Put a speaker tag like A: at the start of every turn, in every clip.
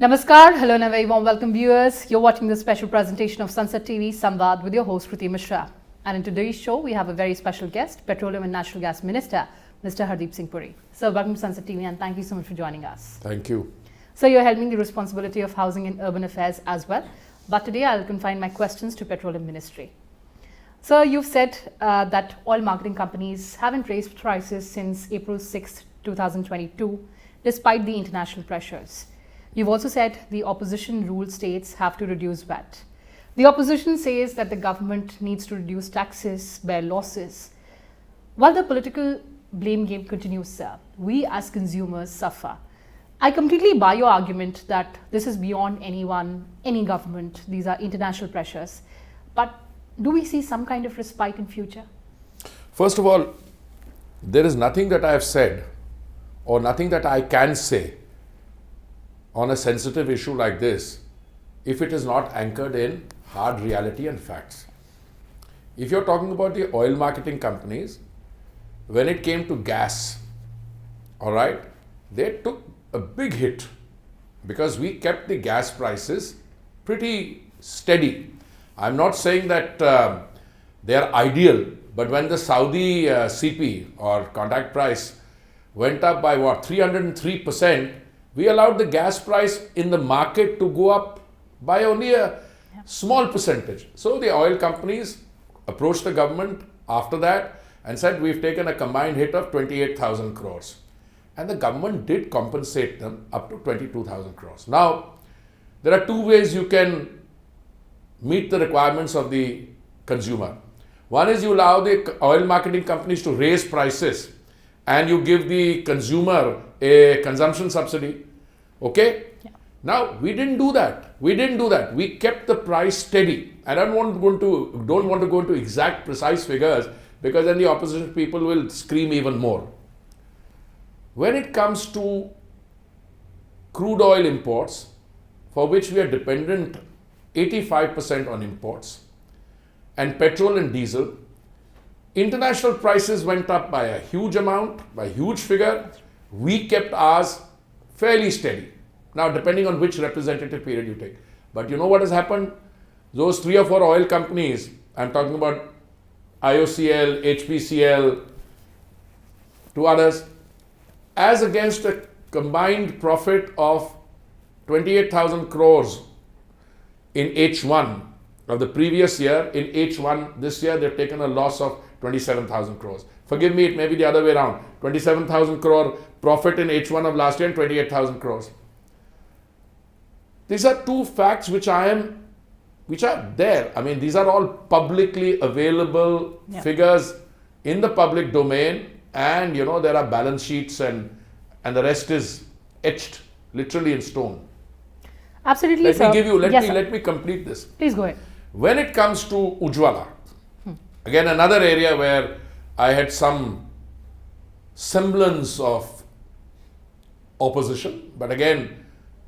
A: Namaskar, hello and a very warm welcome viewers. You're watching the special presentation of Sunset TV, Samvaad with your host Kriti Mishra. And in today's show, we have a very special guest, Petroleum and Natural Gas Minister, Mr. Hardeep Singh Puri. So welcome to Sunset TV and thank you so much for joining us.
B: Thank you.
A: So you're helping the responsibility of housing and urban affairs as well. But today I'll confine my questions to Petroleum Ministry. So you've said that oil marketing companies haven't raised prices since April 6, 2022, despite the international pressures. You've also said the opposition ruled states have to reduce VAT. The opposition says that the government needs to reduce taxes, bear losses. While the political blame game continues, sir, we as consumers suffer. I completely buy your argument that this is beyond anyone, any government. These are international pressures. But do we see some kind of respite in future?
B: First of all, there is nothing that I have said or nothing that I can say on a sensitive issue like this if it is not anchored in hard reality and facts. If you're talking about the oil marketing companies, when it came to gas, all right, they took a big hit because we kept the gas prices pretty steady. I'm not saying that they are ideal, but when the Saudi CP or contract price went up by 303%, we allowed the gas price in the market to go up by only a small percentage. So the oil companies approached the government after that and said, we've taken a combined hit of 28,000 crores. And the government did compensate them up to 22,000 crores. Now, there are two ways you can meet the requirements of the consumer. One is you allow the oil marketing companies to raise prices and you give the consumer a consumption subsidy. Okay? Yeah. Now, we didn't do that. We kept the price steady. I don't want to go into exact precise figures because then the opposition people will scream even more. When it comes to crude oil imports, for which we are dependent 85% on imports, and petrol and diesel, international prices went up by a huge amount, by a huge figure. We kept ours fairly steady. Now, depending on which representative period you take. But you know what has happened? Those 3 or 4 oil companies, I'm talking about IOCL, HPCL, 2 others, as against a combined profit of 28,000 crores in H1 of the previous year, in H1 this year, they've taken a loss of 27,000 crores. Forgive me, it may be the other way around. 27,000 crore profit in H1 of last year and 28,000 crores. These are 2 facts which are there. I mean, these are all publicly available figures in the public domain, and you know, there are balance sheets and the rest is etched literally in stone.
A: Absolutely,
B: Let me complete this.
A: Please go ahead.
B: When it comes to Ujjwala, again, another area where I had some semblance of opposition, but again,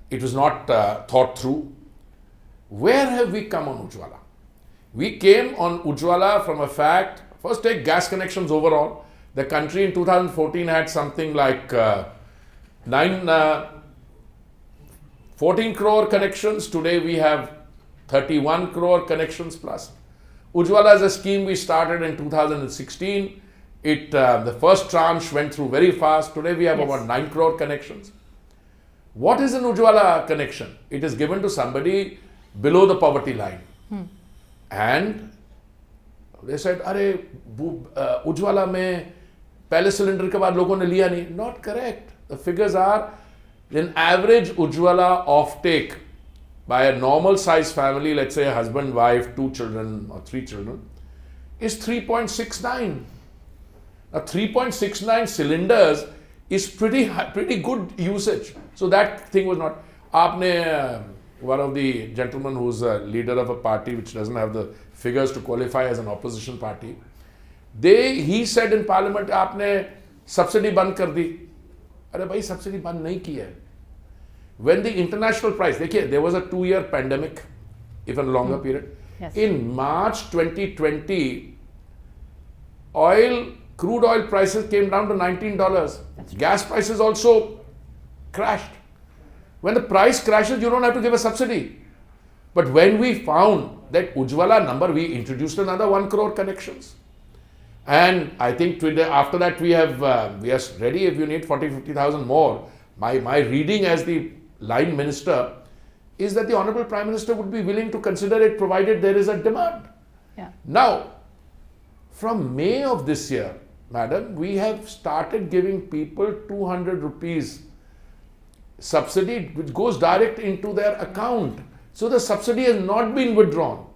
B: it was not thought through. Where have we come on Ujjwala? We came on Ujjwala from a fact, first take gas connections overall. The country in 2014 had something like 14 crore connections. Today we have 31 crore connections plus. Ujjwala is a scheme we started in 2016. The first tranche went through very fast. Today we have about 9 crore connections. What is an Ujjwala connection? It is given to somebody below the poverty line. And they said, "Arey, Ujjwala mein pehle cylinder ke baad logon ne liya nahi." Not correct. The figures are, in average Ujjwala offtake by a normal size family, let's say a husband, wife, 2 children or 3 children, is 3.69. Now 3.69 cylinders is pretty good usage. So that thing was not. One of the gentlemen who's a leader of a party which doesn't have the figures to qualify as an opposition party, he said in parliament, aapne subsidy band kar di. Arey bhai, subsidy band nahi ki hai. When the international price, there was a 2-year pandemic, even longer period.
A: Yes.
B: In March 2020, crude oil prices came down to $19. Gas prices also crashed. When the price crashes, you don't have to give a subsidy. But when we found that Ujjwala number, we introduced another 1 crore connections. And I think today, after that, we are ready if you need 40,000-50,000 more. My reading as the line minister is that the Honorable Prime Minister would be willing to consider it provided there is a demand.
A: Yeah.
B: Now, from May of this year, madam, we have started giving people 200 rupees subsidy which goes direct into their account. So the subsidy has not been withdrawn.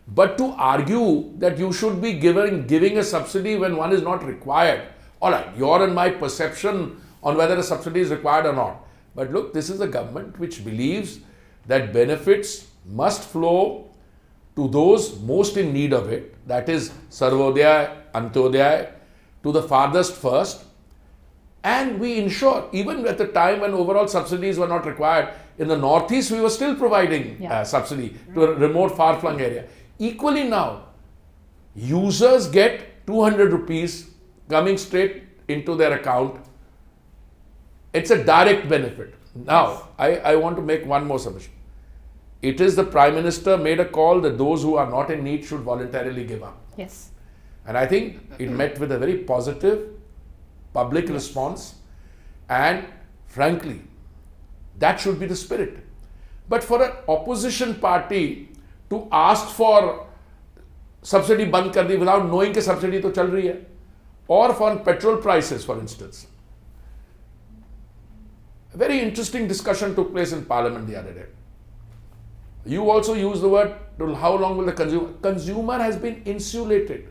B: But to argue that you should be giving a subsidy when one is not required, all right, your and my perception on whether a subsidy is required or not. But look, this is a government which believes that benefits must flow to those most in need of it, that is Sarvodaya, Antyodaya, to the farthest first. And we ensure, even at the time when overall subsidies were not required, in the Northeast we were still providing subsidy to a remote far-flung area. Equally now, users get 200 rupees coming straight into their account. It's a direct benefit. Now, I want to make one more submission. It is the Prime Minister made a call that those who are not in need should voluntarily give up.
A: Yes.
B: And I think it met with a very positive public response, and frankly, that should be the spirit. But for an opposition party to ask for subsidy band kar di without knowing that subsidy to chal rahi hai, or for petrol prices, for instance. A very interesting discussion took place in Parliament the other day. You also use the word, how long will the consumer has been insulated.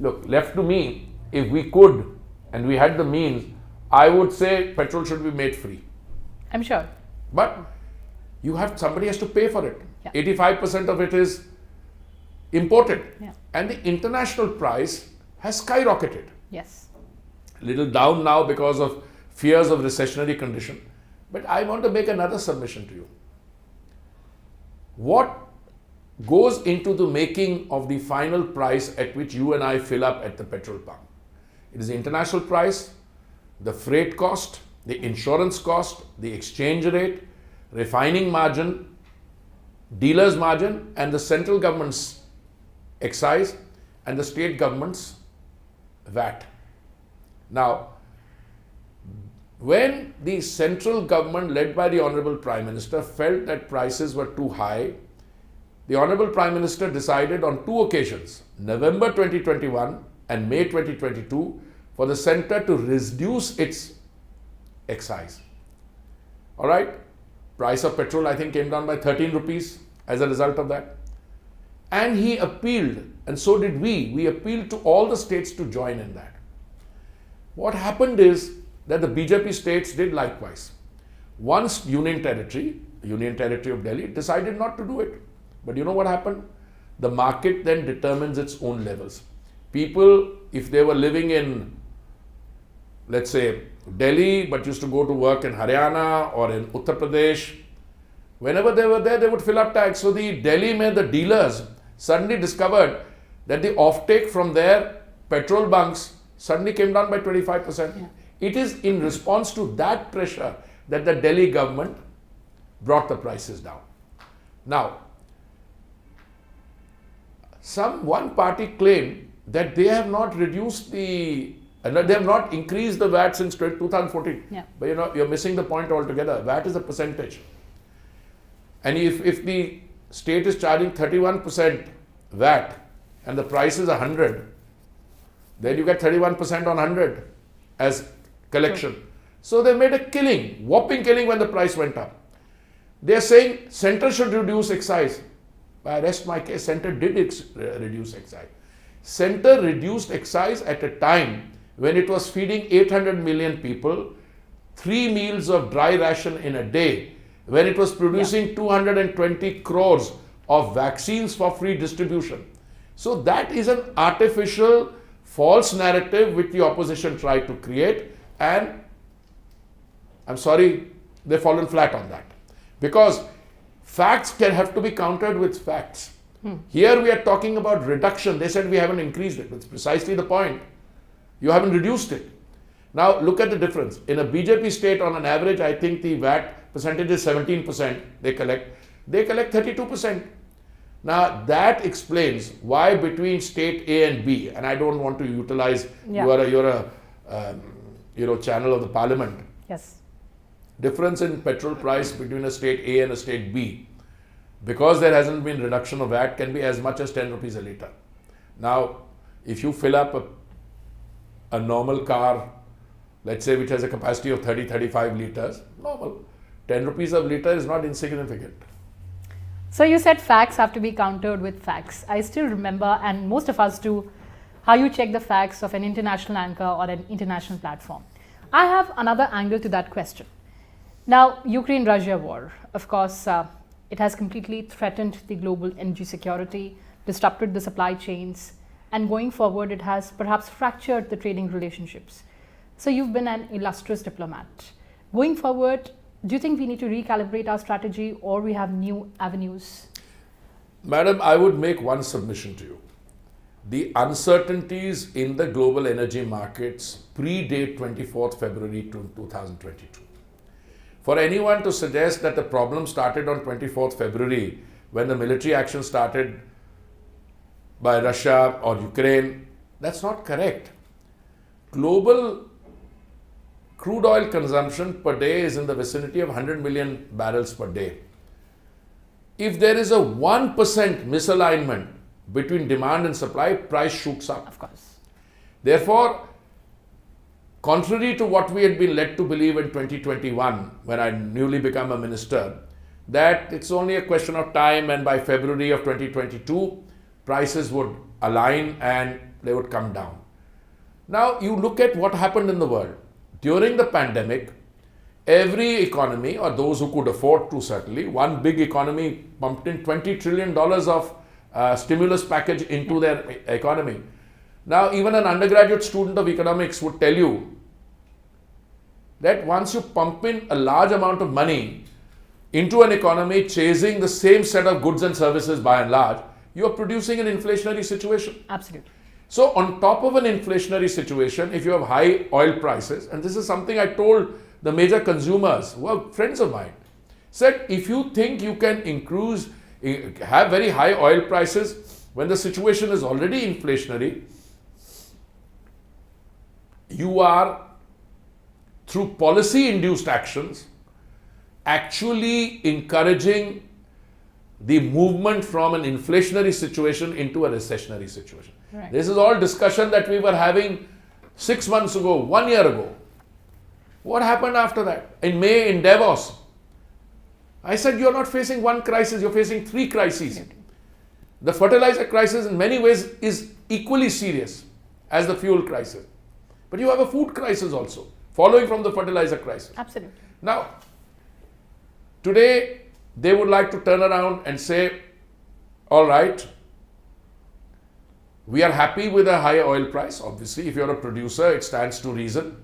B: Look, left to me, if we could and we had the means, I would say petrol should be made free.
A: I'm sure.
B: But somebody has to pay for it.
A: Yeah.
B: 85% of it is imported.
A: Yeah.
B: And the international price has skyrocketed.
A: Yes.
B: Little down now because of fears of recessionary condition. But I want to make another submission to you. What goes into the making of the final price at which you and I fill up at the petrol pump? It is the international price, the freight cost, the insurance cost, the exchange rate, refining margin, dealer's margin, and the central government's excise and the state government's VAT. Now, when the central government led by the Honorable Prime Minister felt that prices were too high, the Honorable Prime Minister decided on two occasions, November 2021 and May 2022, for the centre to reduce its excise. All right? Price of petrol, I think, came down by 13 rupees as a result of that. And he appealed, and so did we. We appealed to all the states to join in that. What happened is that the BJP states did likewise. Once Union Territory of Delhi, decided not to do it. But you know what happened? The market then determines its own levels. People, if they were living in, let's say, Delhi, but used to go to work in Haryana or in Uttar Pradesh, whenever they were there, they would fill up tanks. So the the dealers suddenly discovered that the offtake from their petrol bunks suddenly came down by 25%. Yeah. It is in response to that pressure that the Delhi government brought the prices down. Now, one party claimed that they have not reduced they have not increased the VAT since 2014.
A: Yeah.
B: But you're missing the point altogether. VAT is a percentage. And if the state is charging 31% VAT and the price is 100, then you get 31% on 100 as collection. Sure. So they made a whopping killing when the price went up. They are saying centre should reduce excise. I rest my case, centre did reduce excise. Centre reduced excise at a time when it was feeding 800 million people 3 meals of dry ration in a day, when it was producing 220 crores of vaccines for free distribution. So that is an artificial, false narrative which the opposition tried to create, and I'm sorry, they've fallen flat on that. Because facts can have to be countered with facts. Here we are talking about reduction. They said we haven't increased it. That's precisely the point. You haven't reduced it. Now look at the difference. In a BJP state, on an average, I think the VAT percentage is 17% they collect 32%. Now that explains why between state A and B, and I don't want to utilize, you're a channel of the parliament.
A: Yes.
B: Difference in petrol price between a state A and a state B, because there hasn't been reduction of VAT, can be as much as 10 rupees a litre. Now, if you fill up a normal car, let's say which has a capacity of 30-35 litres, normal, 10 rupees a litre is not insignificant.
A: So you said facts have to be countered with facts. I still remember, and most of us do, how you check the facts of an international anchor or an international platform. I have another angle to that question. Now, Ukraine-Russia war, of course, it has completely threatened the global energy security, disrupted the supply chains, and going forward, it has perhaps fractured the trading relationships. So you've been an illustrious diplomat. Going forward, do you think we need to recalibrate our strategy, or we have new avenues?
B: Madam, I would make one submission to you. The uncertainties in the global energy markets predate 24th February 2022. For anyone to suggest that the problem started on 24th February when the military action started by Russia or Ukraine, that's not correct. Global crude oil consumption per day is in the vicinity of 100 million barrels per day. If there is a 1% misalignment between demand and supply, price shoots up.
A: Of course.
B: Therefore, contrary to what we had been led to believe in 2021, when I newly became a minister, that it's only a question of time and by February of 2022, prices would align and they would come down. Now, you look at what happened in the world. During the pandemic, every economy, or those who could afford to certainly, one big economy pumped in $20 trillion of stimulus package into their economy. Now, even an undergraduate student of economics would tell you that once you pump in a large amount of money into an economy chasing the same set of goods and services by and large, you are producing an inflationary situation.
A: Absolutely.
B: So on top of an inflationary situation, if you have high oil prices, and this is something I told the major consumers who are friends of mine, said if you think you can have very high oil prices when the situation is already inflationary, you are, through policy-induced actions, actually encouraging the movement from an inflationary situation into a recessionary situation.
A: Right.
B: This is all discussion that we were having 6 months ago, 1 year ago. What happened after that? In May in Davos, I said you're not facing one crisis, you're facing 3 crises. The fertilizer crisis in many ways is equally serious as the fuel crisis. But you have a food crisis also, following from the fertilizer crisis.
A: Absolutely.
B: Now, today they would like to turn around and say, all right, we are happy with a high oil price. Obviously, if you're a producer, it stands to reason.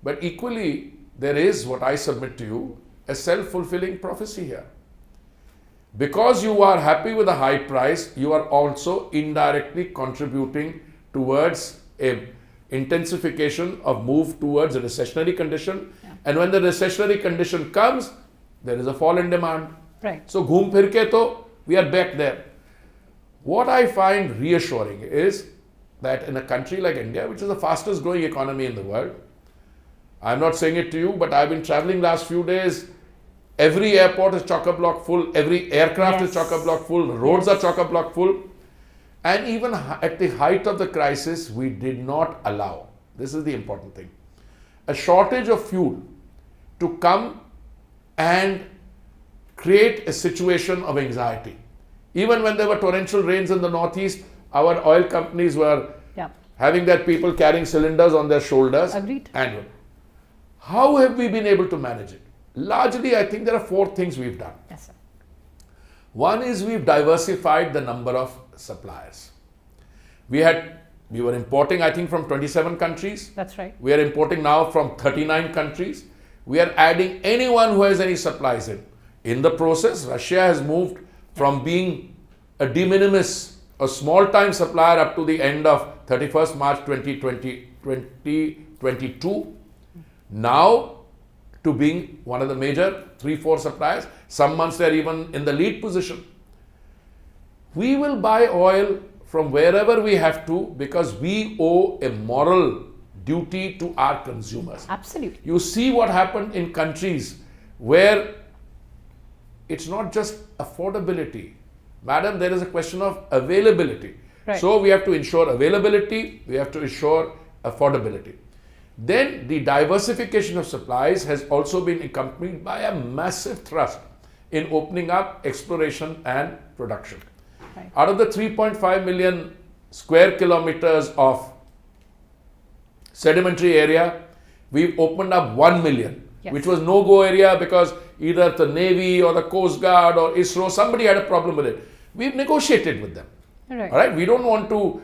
B: But equally, there is, what I submit to you, a self-fulfilling prophecy here. Because you are happy with a high price, you are also indirectly contributing towards a intensification of move towards a recessionary condition.
A: Yeah.
B: And when the recessionary condition comes, there is a fall in demand.
A: Right.
B: So, ghoom phir ke to, we are back there. What I find reassuring is that in a country like India, which is the fastest growing economy in the world, I'm not saying it to you, but I've been traveling last few days. Every airport is chock-a-block full. Every aircraft is chock-a-block full. Roads are chock-a-block full. And even at the height of the crisis, we did not allow, this is the important thing, a shortage of fuel to come and create a situation of anxiety. Even when there were torrential rains in the northeast, our oil companies were having their people carrying cylinders on their shoulders.
A: Agreed.
B: And how have we been able to manage it? Largely, I think there are 4 things we've done.
A: Yes, sir.
B: One is we've diversified the number of suppliers. We were importing, I think, from 27 countries.
A: That's right.
B: We are importing now from 39 countries. We are adding anyone who has any supplies in. In the process, Russia has moved from being a de minimis, a small-time supplier up to the end of 31st March 2022. Now, to being one of the major 3-4 suppliers. Some months they're even in the lead position. We will buy oil from wherever we have to because we owe a moral duty to our consumers.
A: Absolutely.
B: You see what happened in countries where it's not just affordability. Madam, there is a question of availability.
A: Right.
B: So we have to ensure availability, we have to ensure affordability. Then the diversification of supplies has also been accompanied by a massive thrust in opening up exploration and production.
A: Right.
B: Out of the 3.5 million square kilometers of sedimentary area, we've opened up 1 million,
A: Yes.
B: which was no-go area because either the Navy or the Coast Guard or ISRO, somebody had a problem with it. We've negotiated with them.
A: Right.
B: All right, we don't want to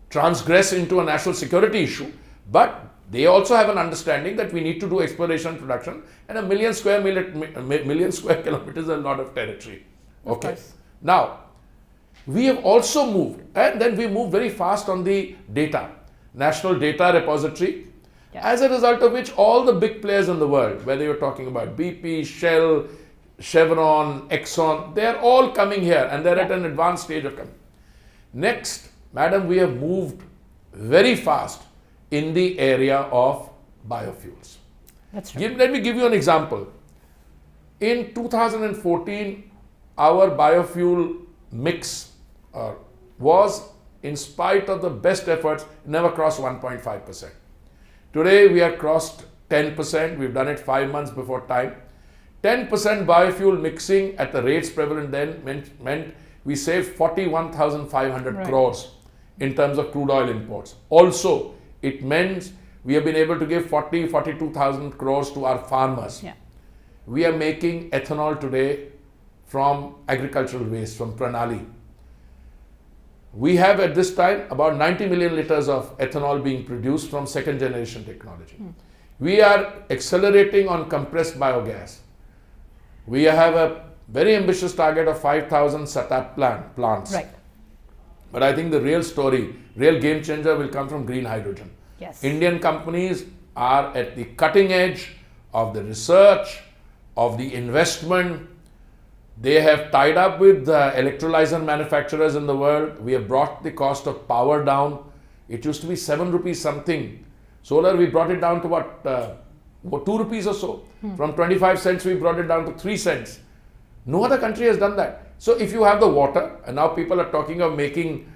B: transgress into a national security issue, but they also have an understanding that we need to do exploration and production, and a million square kilometers is a lot of territory.
A: Of
B: Okay.
A: course.
B: Now, we have also moved, and then we moved very fast on the data, National Data Repository,
A: Yeah.
B: as a result of which all the big players in the world, whether you're talking about BP, Shell, Chevron, Exxon, they're all coming here and they're at
A: Yeah.
B: an advanced stage of coming. Next, madam, we have moved very fast in the area of biofuels.
A: That's true.
B: Let me give you an example. In 2014, our biofuel mix was, in spite of the best efforts, never crossed 1.5%. Today, we have crossed 10%. We've done it 5 months before time. 10% biofuel mixing at the rates prevalent then meant we saved 41,500
A: Right.
B: crores in terms of crude oil imports. Also, it meant we have been able to give 42,000 crores to our farmers.
A: Yeah.
B: We are making ethanol today from agricultural waste, from Pranali. We have at this time about 90 million liters of ethanol being produced from second generation technology. We are accelerating on compressed biogas. We have a very ambitious target of 5,000 SATAP plants.
A: Right.
B: But I think the real story, real game changer will come from green hydrogen.
A: Yes.
B: Indian companies are at the cutting edge of the research, of the investment. They have tied up with the electrolyzer manufacturers in the world. We have brought the cost of power down. It used to be 7 rupees something. Solar, we brought it down to what, 2 rupees or so. From 25 cents, we brought it down to 3 cents. No other country has done that. So if you have the water, and now people are talking of making,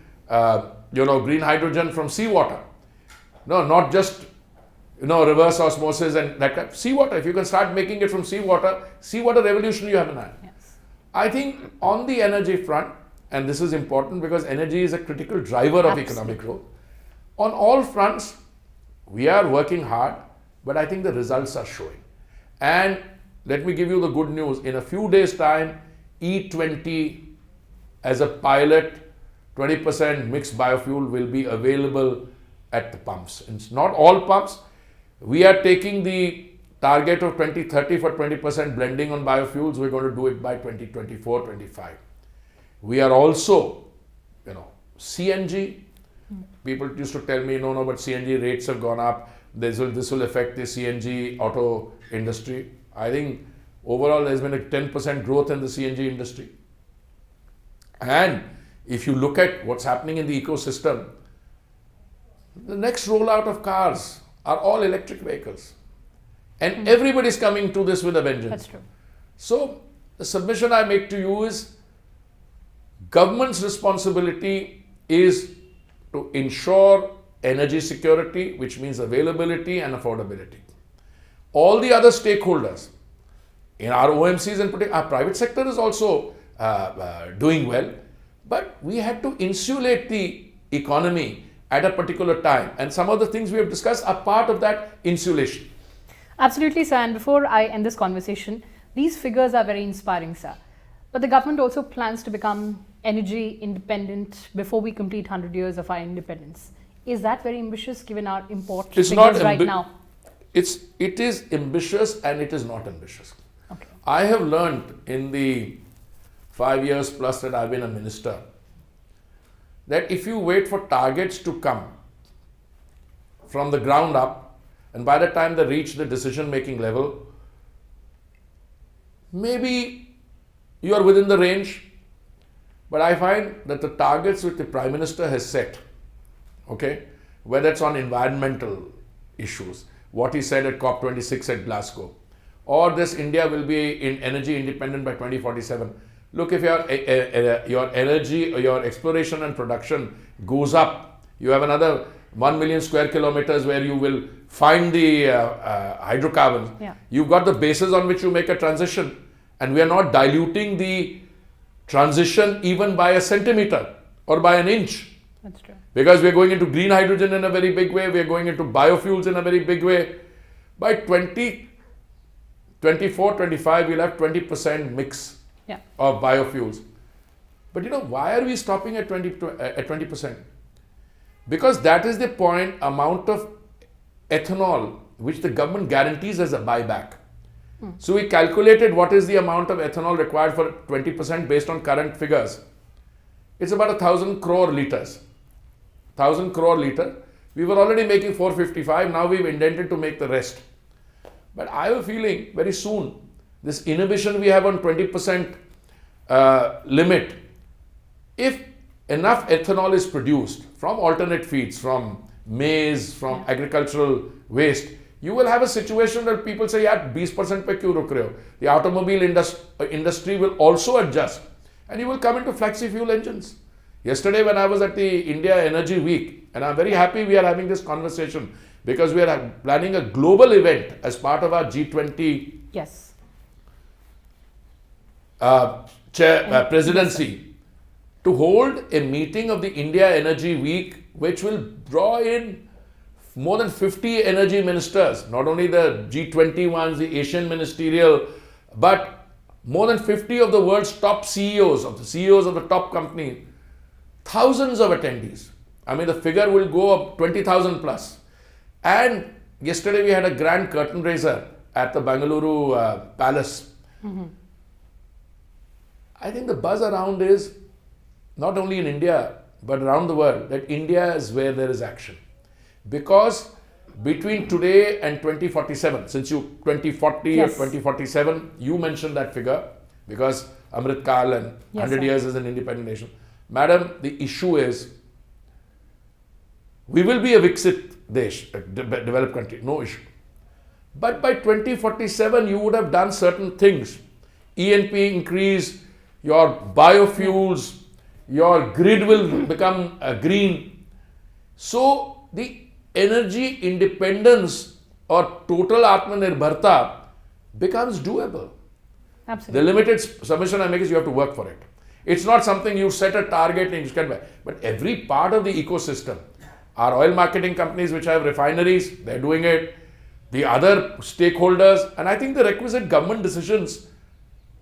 B: green hydrogen from seawater. No, not just, reverse osmosis and that kind. Seawater, if you can start making it from seawater revolution you have in hand.
A: Yes.
B: I think on the energy front, and this is important because energy is a critical driver of economic growth, on all fronts, we are working hard, but I think the results are showing. And let me give you the good news. In a few days' time, E20 as a pilot, 20% mixed biofuel will be available at the pumps. It's not all pumps. We are taking the target of 2030 for 20% blending on biofuels. We're going to do it by 2024-25. We are also, CNG. People used to tell me, no, but CNG rates have gone up. This will affect the CNG auto industry. I think overall there's been a 10% growth in the CNG industry. And if you look at what's happening in the ecosystem, the next rollout of cars are all electric vehicles. And everybody's coming to this with a vengeance.
A: That's true.
B: So the submission I make to you is government's responsibility is to ensure energy security, which means availability and affordability. All the other stakeholders, in our OMCs in particular, our private sector is also doing well, but we had to insulate the economy at a particular time, and some of the things we have discussed are part of that insulation.
A: Absolutely, sir. And before I end this conversation, these figures are very inspiring, sir. But the government also plans to become energy independent before we complete 100 years of our independence. Is that very ambitious given our import figures right now?
B: It is ambitious and it is not ambitious.
A: Okay.
B: I have learned in the 5 years plus that I've been a minister that if you wait for targets to come from the ground up and by the time they reach the decision making level, maybe you are within the range. But I find that the targets which the Prime Minister has set, okay, whether it's on environmental issues, what he said at COP26 at Glasgow, or this India will be in energy independent by 2047. Look, if your energy or your exploration and production goes up, you have another 1 million square kilometers where you will find the hydrocarbons.
A: Yeah.
B: You've got the basis on which you make a transition, and we are not diluting the transition even by a centimeter or by an inch.
A: That's true.
B: Because we are going into green hydrogen in a very big way, we are going into biofuels in a very big way. By 2024, 25, we'll have 20% mix of biofuels. But you know, why are we stopping at 20%? Because that is the amount of ethanol which the government guarantees as a buyback. So we calculated what is the amount of ethanol required for 20% based on current figures. It's about 1,000 crore liters. 1,000 crore liter. We were already making 455. Now we've intended to make the rest. But I have a feeling very soon, this inhibition we have on 20% limit, if enough ethanol is produced from alternate feeds, from maize, from agricultural waste, you will have a situation where people say, yeah, 20% pe kyun ruk rahe ho? The automobile industry will also adjust, and you will come into flexi fuel engines. Yesterday when I was at the India Energy Week, and I'm very happy we are having this conversation because we are planning a global event as part of our G20 presidency to hold a meeting of the India Energy Week, which will draw in more than 50 energy ministers, not only the G20 ones, the Asian ministerial, but more than 50 of the world's top CEOs, of the top companies, thousands of attendees. I mean, the figure will go up 20,000 plus. And yesterday we had a grand curtain raiser at the Bengaluru Palace. I think the buzz around is not only in India, but around the world, that India is where there is action. Because between today and 2047, since you 2040 or 2047, you mentioned that figure, because Amrit Kal and 100 years as an independent nation. Madam, the issue is, we will be a Viksit Desh, a developed country, no issue. But by 2047, you would have done certain things. E&P increase, your biofuels, your grid will become green. So, the energy independence or total Atmanirbharta becomes doable.
A: Absolutely.
B: The limited submission I make is you have to work for it. It's not something you set a target and you can buy. But every part of the ecosystem, our oil marketing companies which have refineries, they're doing it. The other stakeholders, and I think the requisite government decisions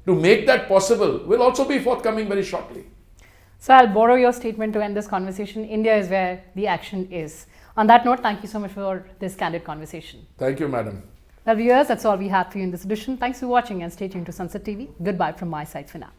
B: to make that possible will also be forthcoming very shortly.
A: So I'll borrow your statement to end this conversation. India is where the action is. On that note, thank you so much for this candid conversation.
B: Thank you, madam.
A: Well, viewers, that's all we have for you in this edition. Thanks for watching and stay tuned to Sunset TV. Goodbye from my side for now.